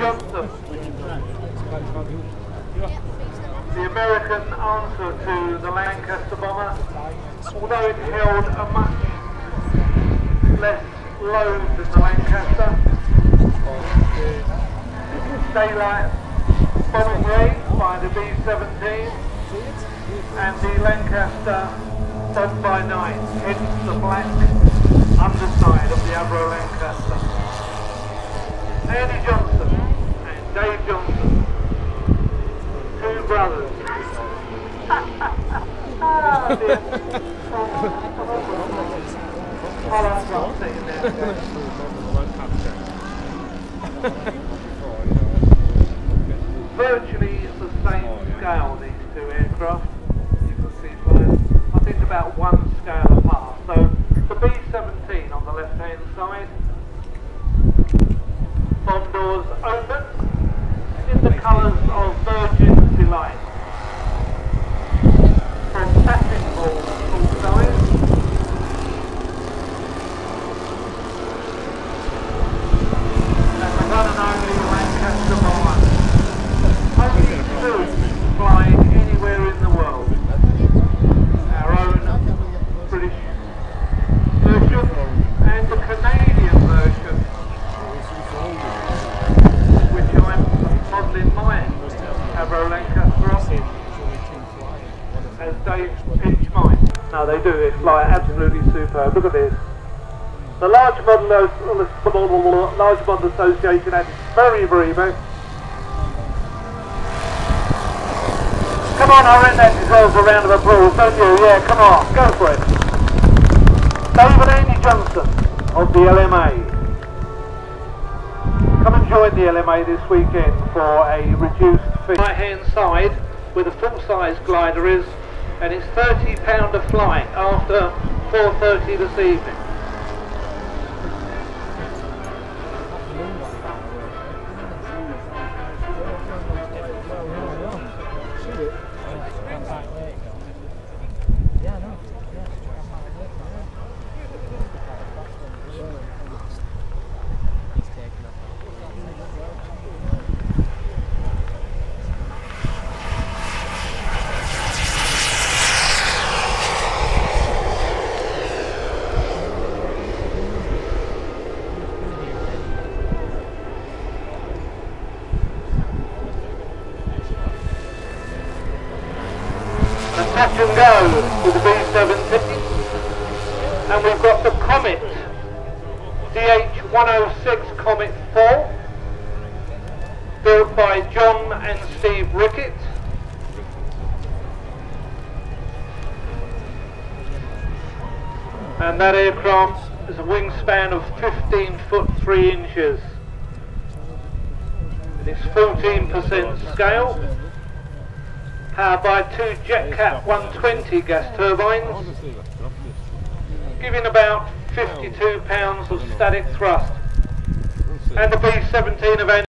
Johnson, the American answer to the Lancaster bomber, although it held a much less load than the Lancaster. Daylight bombing range by the B-17 and the Lancaster bombed by night, hence the black underside of the Avro Lancaster. Andy Johnson and Dave Johnson, two brothers. Oh dear. I'll sitting there. Virtually the same scale, these two aircraft. You can see flying, I think about one scale apart. So the B-17 on the left hand side, bomb doors open, in the colours of Virgin's Delight. From passing ball full size. And the one and only Lancaster bomber. Only two flying anywhere in the world. Our own British version and the Canadian version, which I'm modelling my Avro Lancaster off, as Dave pitched mine. No, they do, they fly absolutely superb. Look at this. The Large Model Association and very, very big. Come on, I reckon that deserves a round of applause, don't you? Yeah, come on, go for it. David Andy Johnson of the LMA. Come and join the LMA this weekend for a reduced fee. Right hand side where the full size glider is, and it's £30 a flight after 4:30 this evening. Touch and go with the B-17, and we've got the Comet, DH-106 Comet 4, built by John and Steve Rickett. And that aircraft has a wingspan of 15 foot 3 inches. It is 14% scale. Powered by two JetCat 120 gas turbines, giving about 52 pounds of static thrust, and the B-17 of